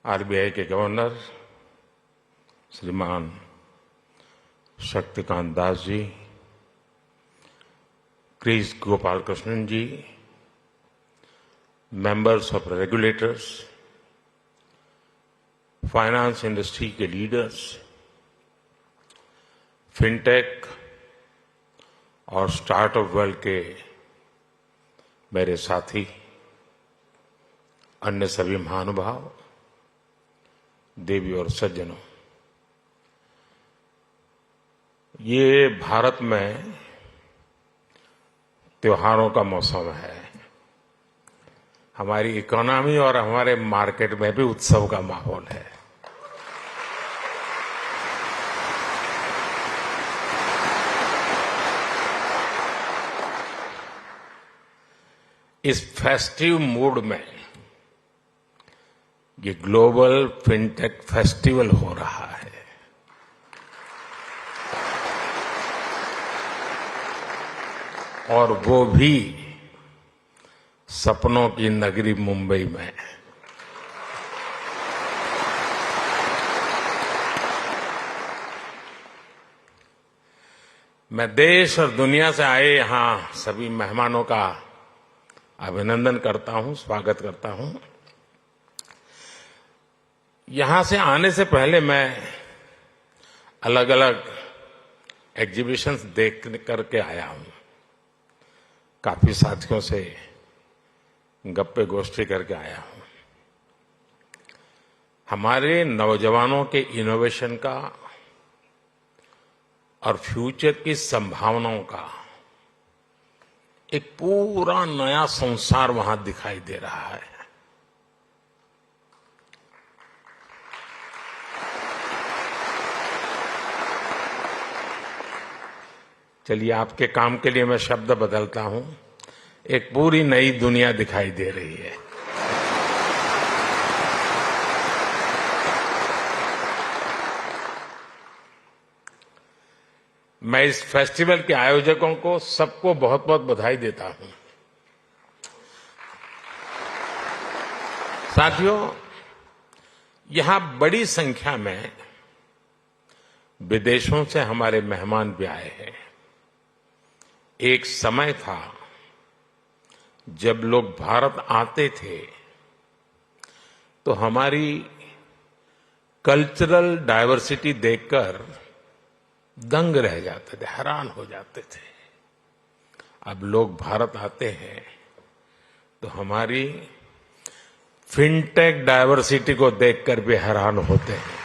RBI के governor Shriman Shaktikanta Das ji, Kris Gopalakrishnan ji, members of regulators, finance industry के leaders, fintech और स्टार्टअप वर्ल्ड के मेरे साथी, अन्य सभी महानुभाव, देवी और सज्जनों, ये भारत में त्योहारों का मौसम है। हमारी इकोनॉमी और हमारे मार्केट में भी उत्सव का माहौल है। इस फेस्टिव मूड में ये ग्लोबल फिनटेक फेस्टिवल हो रहा है। और वो भी सपनों की नगरी मुंबई में। मैं देश और दुनिया से आए यहां सभी मेहमानों का अभिनंदन करता हूं, स्वागत करता हूं। यहां से आने से पहले मैं अलग अलग एग्जीबिशंस देख करके आया हूं। काफी साथियों से गप्पे गोष्ठी करके आया हूं। हमारे नौजवानों के इनोवेशन का और फ्यूचर की संभावनाओं का एक पूरा नया संसार वहां दिखाई दे रहा है। चलिए, आपके काम के लिए मैं शब्द बदलता हूं। एक पूरी नई दुनिया दिखाई दे रही है। मैं इस फेस्टिवल के आयोजकों को सबको बहुत बहुत बधाई देता हूं। साथियों, यहां बड़ी संख्या में विदेशों से हमारे मेहमान भी आए हैं। एक समय था जब लोग भारत आते थे तो हमारी कल्चरल डाइवर्सिटी देखकर दंग रह जाते थे, हैरान हो जाते थे। अब लोग भारत आते हैं तो हमारी फिनटेक डाइवर्सिटी को देखकर भी हैरान होते हैं।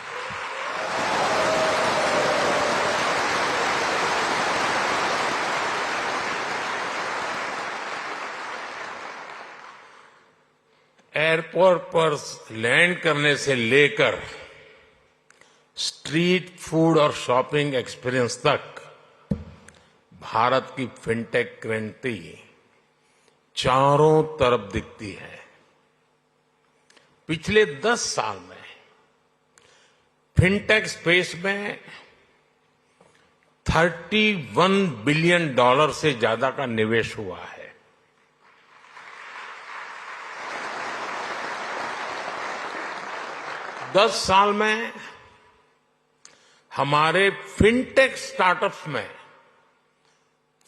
एयरपोर्ट पर लैंड करने से लेकर स्ट्रीट फूड और शॉपिंग एक्सपीरियंस तक भारत की फिनटेक क्रांति चारों तरफ दिखती है। पिछले 10 साल में फिनटेक स्पेस में $31 बिलियन से ज्यादा का निवेश हुआ है। दस साल में हमारे फिनटेक स्टार्टअप्स में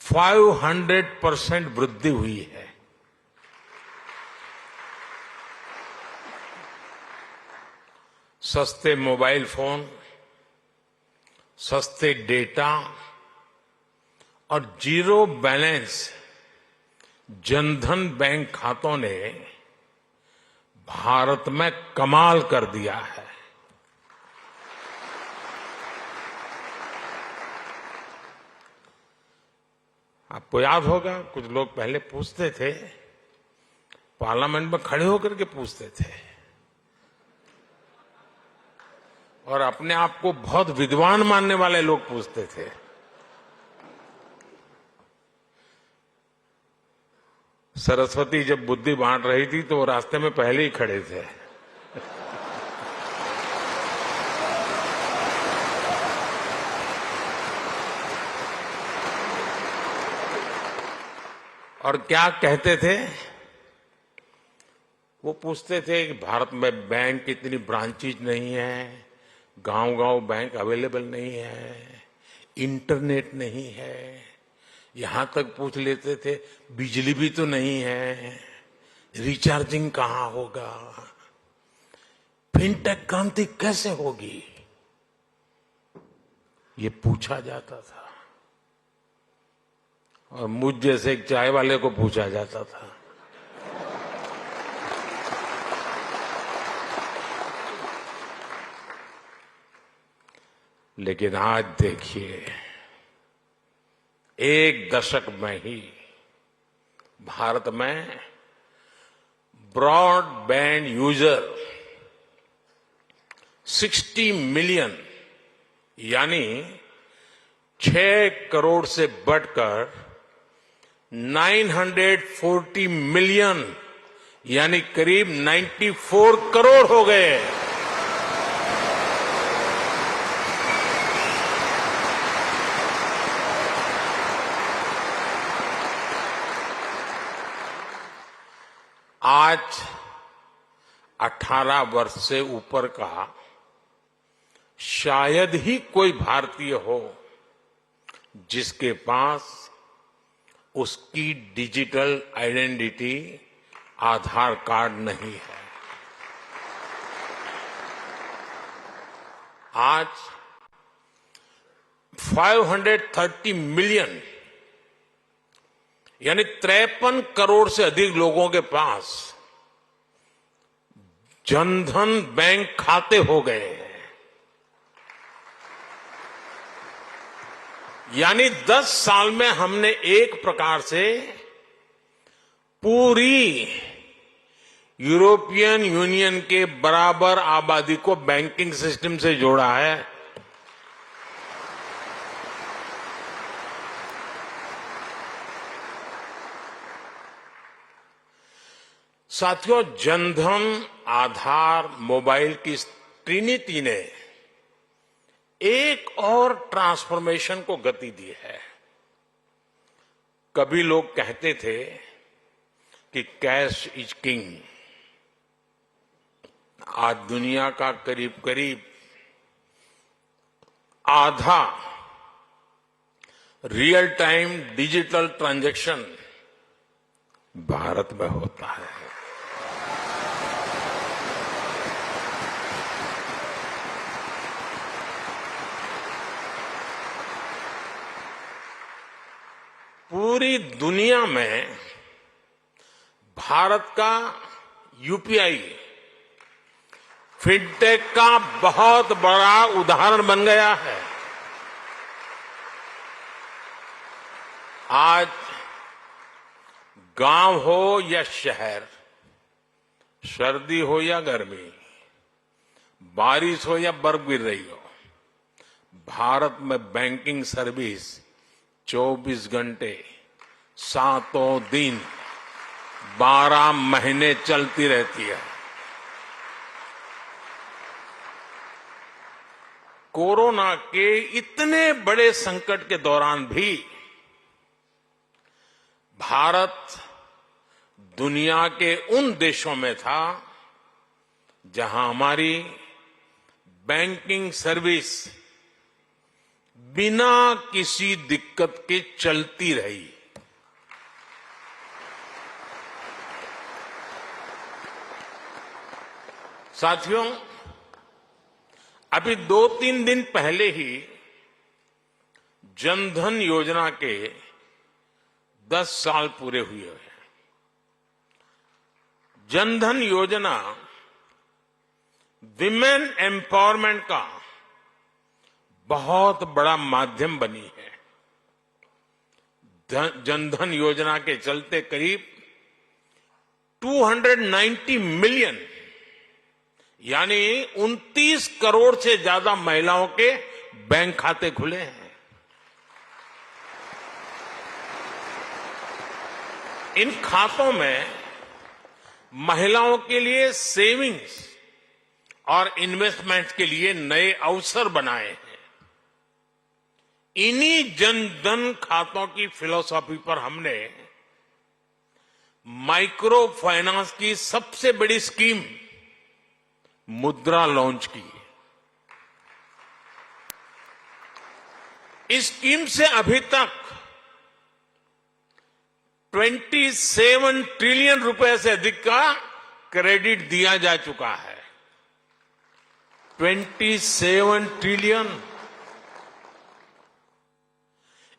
500% वृद्धि हुई है। सस्ते मोबाइल फोन, सस्ते डेटा और जीरो बैलेंस जनधन बैंक खातों ने भारत में कमाल कर दिया है। आपको याद होगा, कुछ लोग पहले पूछते थे, पार्लियामेंट में खड़े होकर के पूछते थे और अपने आप को बहुत विद्वान मानने वाले लोग पूछते थे। सरस्वती जब बुद्धि बांट रही थी तो वो रास्ते में पहले ही खड़े थे। और क्या कहते थे? वो पूछते थे कि भारत में बैंक की इतनी ब्रांचेज नहीं है, गांव-गांव बैंक अवेलेबल नहीं है, इंटरनेट नहीं है, यहां तक पूछ लेते थे बिजली भी तो नहीं है, रिचार्जिंग कहां होगा, फिनटेक क्रांति कैसे होगी, ये पूछा जाता था। और मुझ जैसे एक चाय वाले को पूछा जाता था। लेकिन आज देखिए, एक दशक में ही भारत में ब्रॉडबैंड यूजर 60 मिलियन यानी 6 करोड़ से बढ़कर 940 मिलियन यानी करीब 94 करोड़ हो गए। आज 18 वर्ष से ऊपर का शायद ही कोई भारतीय हो जिसके पास उसकी डिजिटल आइडेंटिटी आधार कार्ड नहीं है। आज 530 मिलियन यानी 53 करोड़ से अधिक लोगों के पास जनधन बैंक खाते हो गए हैं। यानी 10 साल में हमने एक प्रकार से पूरी यूरोपियन यूनियन के बराबर आबादी को बैंकिंग सिस्टम से जोड़ा है। साथियों, जनधन, आधार, मोबाइल की ट्रिनिटी ने एक और ट्रांसफॉर्मेशन को गति दी है। कभी लोग कहते थे कि कैश इज किंग। आज दुनिया का करीब करीब आधा real time digital transaction Bharat में होता है। पूरी दुनिया में भारत का यूपीआई फिनटेक का बहुत बड़ा उदाहरण बन गया है। आज गांव हो या शहर, सर्दी हो या गर्मी, बारिश हो या बर्फ गिर रही हो, भारत में बैंकिंग सर्विस 24 घंटे, 7 दिन, 12 महीने चलती रहती है। कोरोना के इतने बड़े संकट के दौरान भी भारत दुनिया के उन देशों में था जहां हमारी बैंकिंग सर्विस बिना किसी दिक्कत के चलती रही। साथियों, अभी 2-3 दिन पहले ही जनधन योजना के 10 साल पूरे हुए हैं। जनधन योजना विमेन एम्पावरमेंट का बहुत बड़ा माध्यम बनी है। जनधन योजना के चलते करीब 290 मिलियन यानी 29 करोड़ से ज्यादा महिलाओं के बैंक खाते खुले हैं। इन खातों में महिलाओं के लिए सेविंग्स और इन्वेस्टमेंट के लिए नए अवसर बनाए हैं। इन्हीं जनधन खातों की फिलॉसफी पर हमने माइक्रो फाइनेंस की सबसे बड़ी स्कीम मुद्रा लॉन्च की। इस स्कीम से अभी तक 27 ट्रिलियन रुपए से अधिक का क्रेडिट दिया जा चुका है। 27 ट्रिलियन।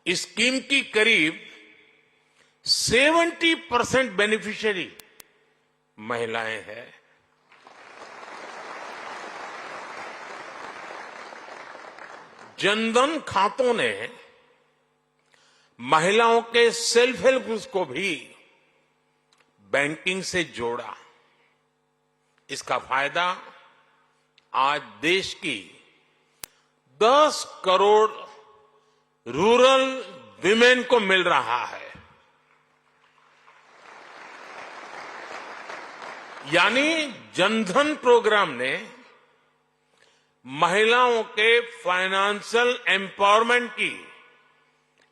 इस स्कीम की करीब 70% बेनिफिशियरी महिलाएं हैं। जनधन खातों ने महिलाओं के सेल्फ हेल्प ग्रुप्स को भी बैंकिंग से जोड़ा। इसका फायदा आज देश की 10 करोड़ रूरल विमेन को मिल रहा है। यानी जनधन प्रोग्राम ने महिलाओं के फाइनेंशियल एम्पावरमेंट की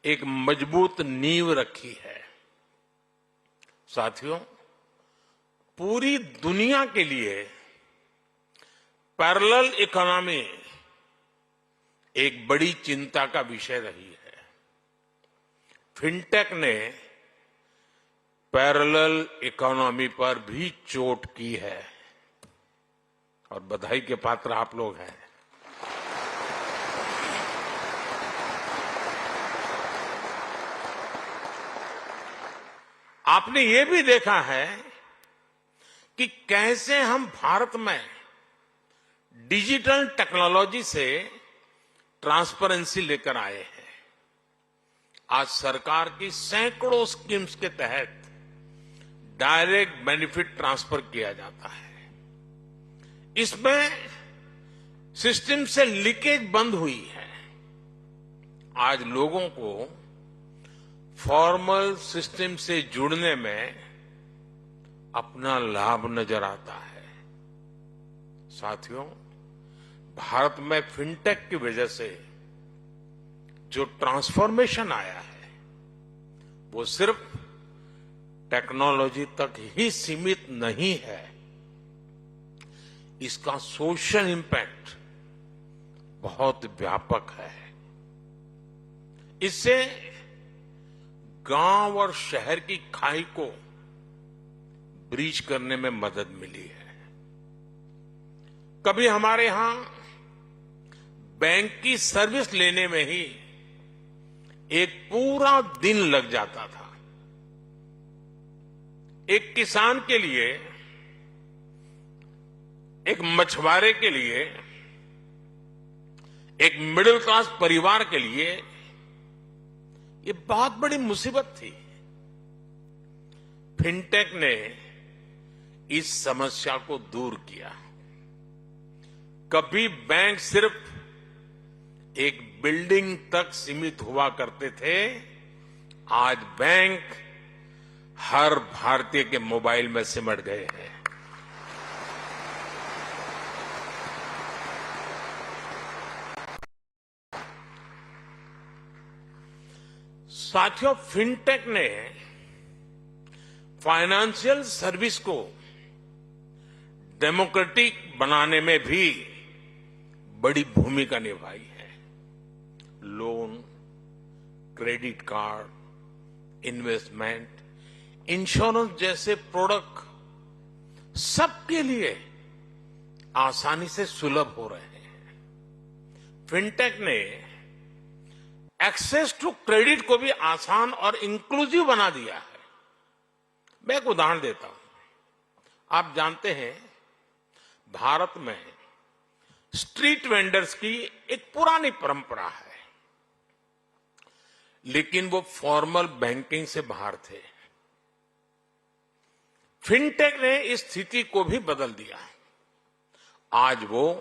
एक मजबूत नींव रखी है। साथियों, पूरी दुनिया के लिए पैरेलल इकोनॉमी एक बड़ी चिंता का विषय रही है। फिनटेक ने पैरेलल इकोनॉमी पर भी चोट की है और बधाई के पात्र आप लोग हैं। आपने ये भी देखा है कि कैसे हम भारत में डिजिटल टेक्नोलॉजी से ट्रांसपेरेंसी लेकर आए हैं। आज सरकार की सैकड़ों स्कीम्स के तहत डायरेक्ट बेनिफिट ट्रांसफर किया जाता है। इसमें सिस्टम से लीकेज बंद हुई है। आज लोगों को फॉर्मल सिस्टम से जुड़ने में अपना लाभ नजर आता है। साथियों, भारत में फिनटेक की वजह से जो ट्रांसफॉर्मेशन आया है वो सिर्फ टेक्नोलॉजी तक ही सीमित नहीं है। इसका सोशल इंपैक्ट बहुत व्यापक है। इससे गांव और शहर की खाई को ब्रीच करने में मदद मिली है। कभी हमारे यहां बैंक की सर्विस लेने में ही एक पूरा दिन लग जाता था। एक किसान के लिए, एक मछुआरे के लिए, एक मिडिल क्लास परिवार के लिए ये बहुत बड़ी मुसीबत थी। फिनटेक ने इस समस्या को दूर किया। कभी बैंक सिर्फ एक बिल्डिंग तक सीमित हुआ करते थे, आज बैंक हर भारतीय के मोबाइल में सिमट गए हैं। साथियों, फिनटेक ने फाइनेंशियल सर्विस को डेमोक्रेटिक बनाने में भी बड़ी भूमिका निभाई है। Loan, credit card, investment, insurance जैसे प्रोडक्ट सबके लिए आसानी से सुलभ हो रहे हैं। फिनटेक ने एक्सेस टू क्रेडिट को भी आसान और इंक्लूसिव बना दिया है। मैं एक उदाहरण देता हूं। आप जानते हैं, भारत में स्ट्रीट वेंडर्स की एक पुरानी परंपरा है, लेकिन वो फॉर्मल बैंकिंग से बाहर थे। फिनटेक ने इस स्थिति को भी बदल दिया। आज वो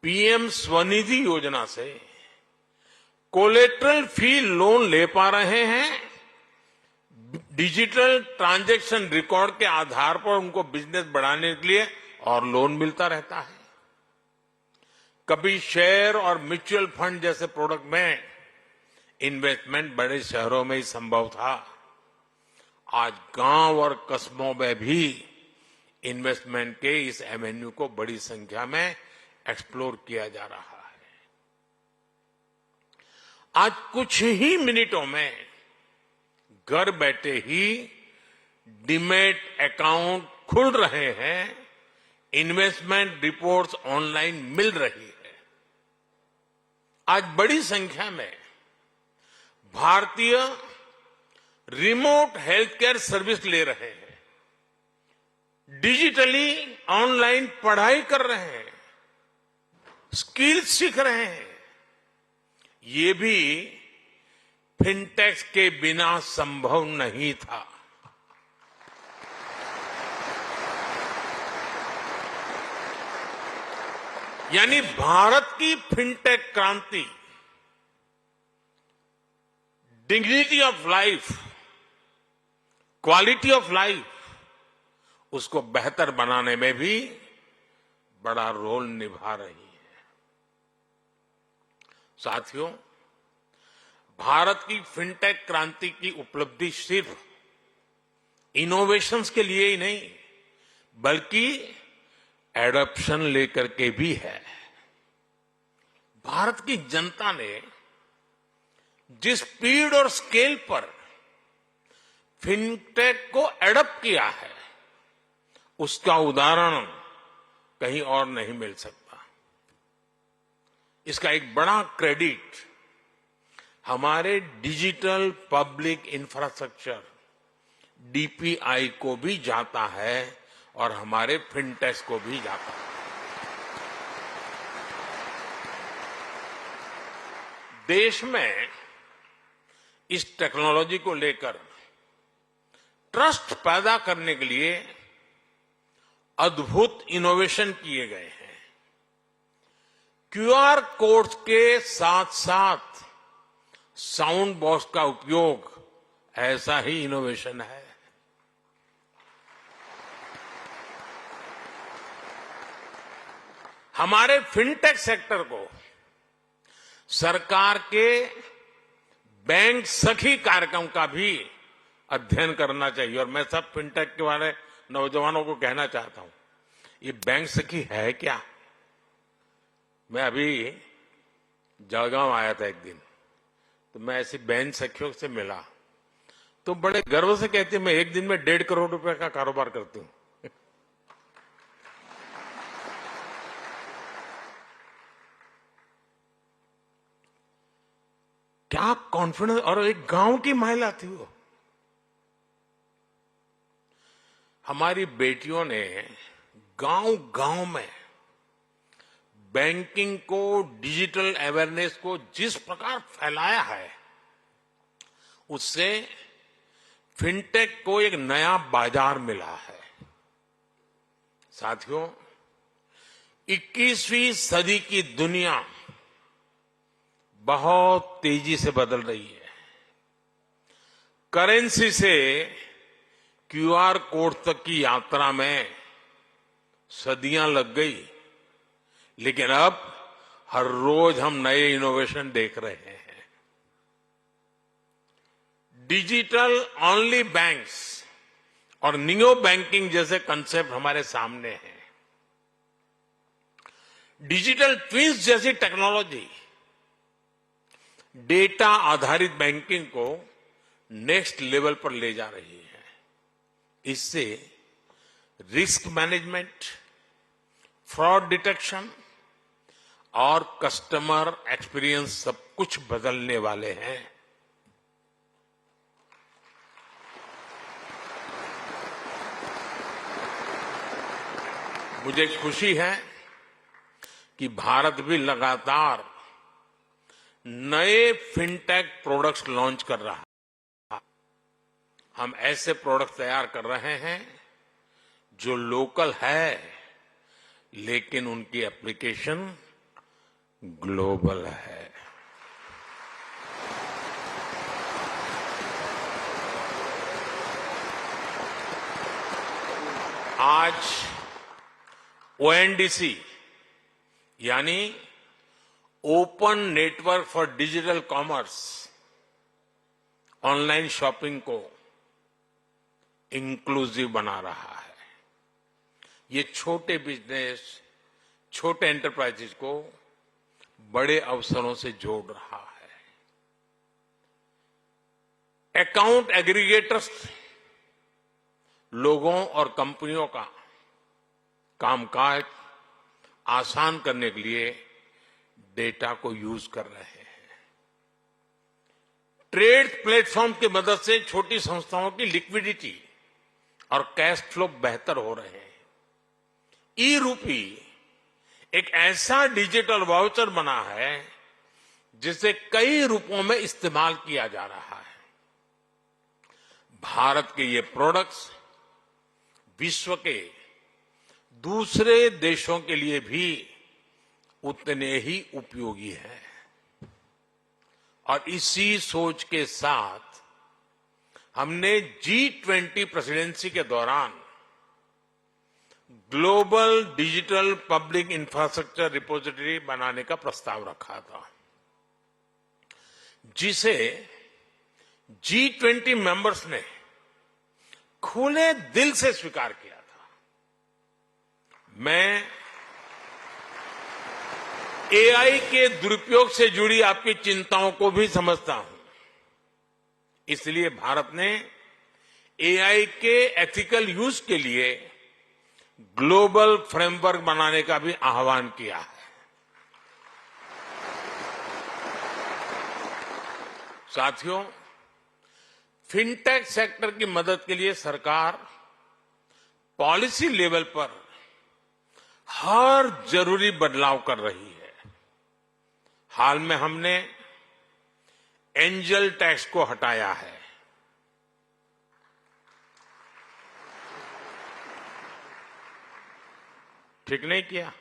पीएम स्वनिधि योजना से कोलेटरल फ्री लोन ले पा रहे हैं। डिजिटल ट्रांजैक्शन रिकॉर्ड के आधार पर उनको बिजनेस बढ़ाने के लिए और लोन मिलता रहता है। कभी शेयर और म्यूचुअल फंड जैसे प्रोडक्ट में इन्वेस्टमेंट बड़े शहरों में ही संभव था, आज गांव और कस्बों में भी इन्वेस्टमेंट के इस एवेन्यू को बड़ी संख्या में एक्सप्लोर किया जा रहा है। आज कुछ ही मिनटों में घर बैठे ही डीमैट अकाउंट खुल रहे हैं, इन्वेस्टमेंट रिपोर्ट्स ऑनलाइन मिल रही है। आज बड़ी संख्या में भारतीय रिमोट हेल्थ केयर सर्विस ले रहे हैं, डिजिटली ऑनलाइन पढ़ाई कर रहे हैं, स्किल सीख रहे हैं। ये भी फिनटेक्स के बिना संभव नहीं था। यानी भारत की फिनटेक क्रांति dignity of life, quality of life, उसको बेहतर बनाने में भी बड़ा रोल निभा रही है। साथियों, भारत की फिनटेक क्रांति की उपलब्धि सिर्फ इनोवेशंस के लिए ही नहीं, बल्कि एडॉप्शन लेकर के भी है। भारत की जनता ने जिस स्पीड और स्केल पर फिनटेक को एडॉप्ट किया है, उसका उदाहरण कहीं और नहीं मिल सकता। इसका एक बड़ा क्रेडिट हमारे डिजिटल पब्लिक इंफ्रास्ट्रक्चर डीपीआई को भी जाता है और हमारे फिनटेक्स को भी जाता है। देश में इस टेक्नोलॉजी को लेकर ट्रस्ट पैदा करने के लिए अद्भुत इनोवेशन किए गए हैं। क्यूआर कोड के साथ साथ साउंड बॉक्स का उपयोग ऐसा ही इनोवेशन है। हमारे फिनटेक सेक्टर को सरकार के बैंक सखी कार्यक्रम का भी अध्ययन करना चाहिए। और मैं सब फिनटेक के वाले नौजवानों को कहना चाहता हूं, ये बैंक सखी है क्या? मैं अभी जलगांव आया था एक दिन, तो मैं ऐसी बैंक सखियों से मिला, तो बड़े गर्व से कहती मैं एक दिन में 1.5 करोड़ रुपए का कारोबार करती हूं। क्या कॉन्फिडेंस! और एक गांव की महिला थी वो। हमारी बेटियों ने गांव गांव में बैंकिंग को, डिजिटल अवेयरनेस को जिस प्रकार फैलाया है, उससे फिनटेक को एक नया बाजार मिला है। साथियों, 21वीं सदी की दुनिया बहुत तेजी से बदल रही है। करेंसी से क्यूआर कोड तक की यात्रा में सदियां लग गई, लेकिन अब हर रोज हम नए इनोवेशन देख रहे हैं। डिजिटल ओनली बैंक्स और नियो बैंकिंग जैसे कंसेप्ट हमारे सामने हैं। डिजिटल ट्विंस जैसी टेक्नोलॉजी डेटा आधारित बैंकिंग को नेक्स्ट लेवल पर ले जा रही है। इससे रिस्क मैनेजमेंट, फ्रॉड डिटेक्शन और कस्टमर एक्सपीरियंस सब कुछ बदलने वाले हैं। मुझे खुशी है कि भारत भी लगातार नए फिनटेक प्रोडक्ट्स लॉन्च कर रहा है। हम ऐसे प्रोडक्ट तैयार कर रहे हैं जो लोकल है, लेकिन उनकी एप्लीकेशन ग्लोबल है। आज ओएनडीसी यानी open network for digital commerce online shopping को इंक्लूसिव बना रहा है। ये छोटे बिजनेस, छोटे एंटरप्राइजेज को बड़े अवसरों से जोड़ रहा है। अकाउंट एग्रीगेटर्स लोगों और कंपनियों का कामकाज आसान करने के लिए डेटा को यूज कर रहे हैं। ट्रेड प्लेटफॉर्म की मदद से छोटी संस्थाओं की लिक्विडिटी और कैश फ्लो बेहतर हो रहे हैं। ई रूपी एक ऐसा डिजिटल वाउचर बना है जिसे कई रूपों में इस्तेमाल किया जा रहा है। भारत के ये प्रोडक्ट्स विश्व के दूसरे देशों के लिए भी उतने ही उपयोगी हैं। और इसी सोच के साथ हमने G20 प्रेसिडेंसी के दौरान global digital public infrastructure repository बनाने का प्रस्ताव रखा था, जिसे G20 मेंबर्स ने खुले दिल से स्वीकार किया था। मैं AI के दुरुपयोग से जुड़ी आपकी चिंताओं को भी समझता हूं, इसलिए भारत ने AI के एथिकल यूज के लिए ग्लोबल फ्रेमवर्क बनाने का भी आह्वान किया है। साथियों, फिनटेक सेक्टर की मदद के लिए सरकार पॉलिसी लेवल पर हर जरूरी बदलाव कर रही है। हाल में हमने एंजल टैक्स को हटाया है। ठीक नहीं किया?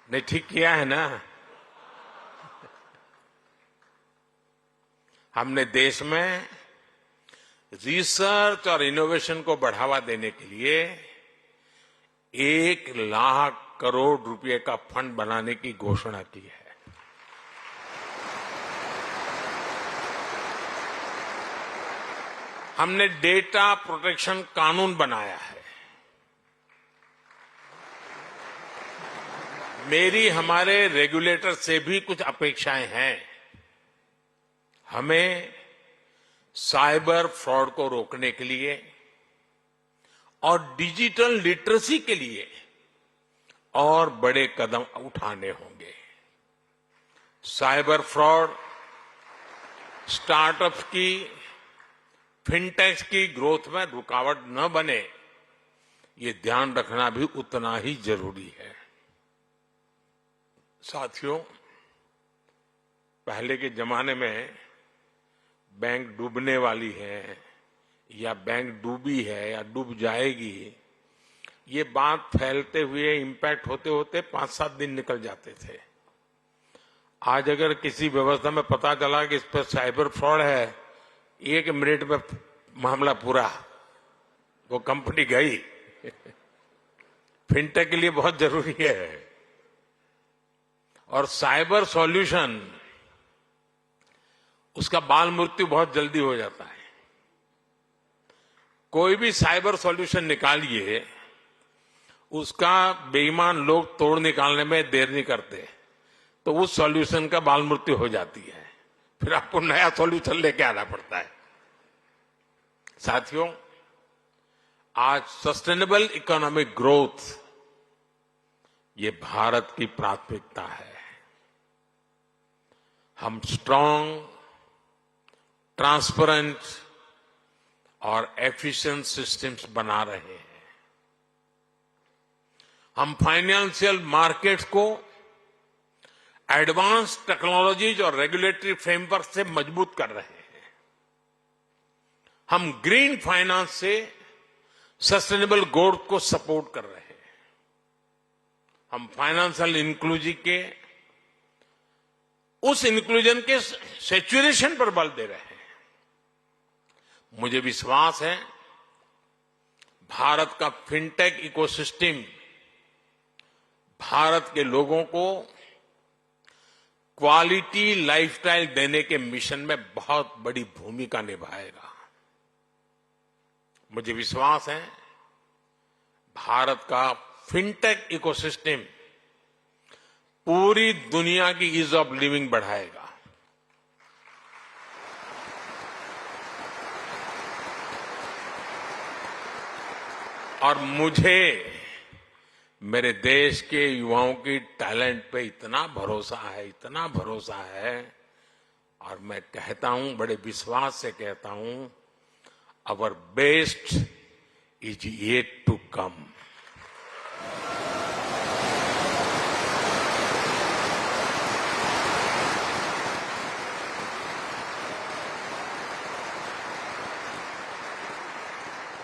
नहीं, ठीक किया है ना? हमने देश में रिसर्च और इनोवेशन को बढ़ावा देने के लिए 1,00,000 करोड़ रुपए का फंड बनाने की घोषणा की है। हमने डेटा प्रोटेक्शन कानून बनाया है। मेरी हमारे रेगुलेटर से भी कुछ अपेक्षाएं हैं। हमें साइबर फ्रॉड को रोकने के लिए और डिजिटल लिटरेसी के लिए और बड़े कदम उठाने होंगे। साइबर फ्रॉड स्टार्टअप्स की, फिनटेक्स की ग्रोथ में रुकावट न बने, ये ध्यान रखना भी उतना ही जरूरी है। साथियों, पहले के जमाने में बैंक डूबने वाली है या बैंक डूबी है या डूब जाएगी, ये बात फैलते हुए इंपैक्ट होते होते 5-7 दिन निकल जाते थे। आज अगर किसी व्यवस्था में पता चला कि इस पर साइबर फ्रॉड है, 1 मिनट में मामला पूरा, वो कंपनी गई। फिनटेक के लिए बहुत जरूरी है। और साइबर सॉल्यूशन, उसका बाल मृत्यु बहुत जल्दी हो जाता है। कोई भी साइबर सॉल्यूशन निकालिए, उसका बेईमान लोग तोड़ निकालने में देर नहीं करते, तो उस सॉल्यूशन का बाल मृत्यु हो जाती है। फिर आपको नया सॉल्यूशन लेके आना पड़ता है। साथियों, आज सस्टेनेबल इकोनॉमिक ग्रोथ ये भारत की प्राथमिकता है। हम स्ट्रांग, ट्रांसपेरेंट और एफिशिएंट सिस्टम्स बना रहे हैं। हम फाइनेंशियल मार्केट्स को एडवांस टेक्नोलॉजीज और रेगुलेटरी फ्रेमवर्क से मजबूत कर रहे हैं। हम ग्रीन फाइनेंस से सस्टेनेबल ग्रोथ को सपोर्ट कर रहे हैं। हम फाइनेंशियल इंक्लूजन के उस इंक्लूजन के सैचुरेशन पर बल दे रहे हैं। मुझे विश्वास है भारत का फिनटेक इकोसिस्टम भारत के लोगों को क्वालिटी लाइफस्टाइल देने के मिशन में बहुत बड़ी भूमिका निभाएगा। मुझे विश्वास है भारत का फिनटेक इकोसिस्टम पूरी दुनिया की ईज ऑफ लिविंग बढ़ाएगा। और मुझे मेरे देश के युवाओं की टैलेंट पे इतना भरोसा है और मैं कहता हूं, बड़े विश्वास से कहता हूं, our best is yet to come.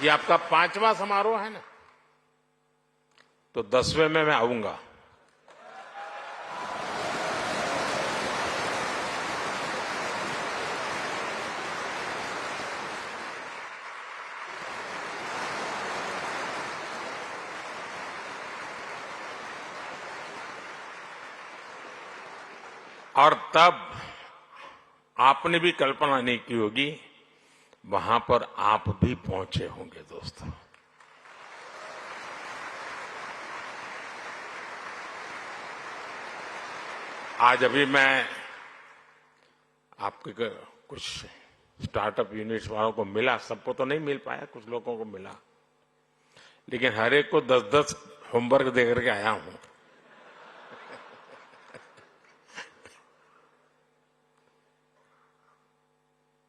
ये आपका 5वां समारोह है ना, तो 10वें में मैं आऊंगा। और तब आपने भी कल्पना नहीं की होगी, वहां पर आप भी पहुंचे होंगे दोस्तों। आज अभी मैं आपके कुछ स्टार्टअप यूनिट्स वालों को मिला, सबको तो नहीं मिल पाया, कुछ लोगों को मिला, लेकिन हर एक को 10-10 होमवर्क दे करके आया हूं।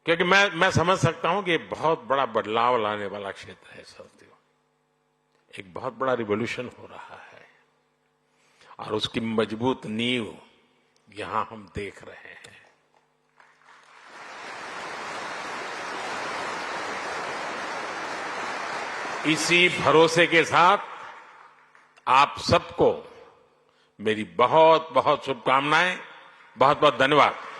क्योंकि मैं समझ सकता हूं कि ये बहुत बड़ा बदलाव लाने वाला क्षेत्र है साथियों। एक बहुत बड़ा रिवॉल्यूशन हो रहा है और उसकी मजबूत नींव यहां हम देख रहे हैं। इसी भरोसे के साथ आप सबको मेरी बहुत बहुत शुभकामनाएं, बहुत बहुत धन्यवाद।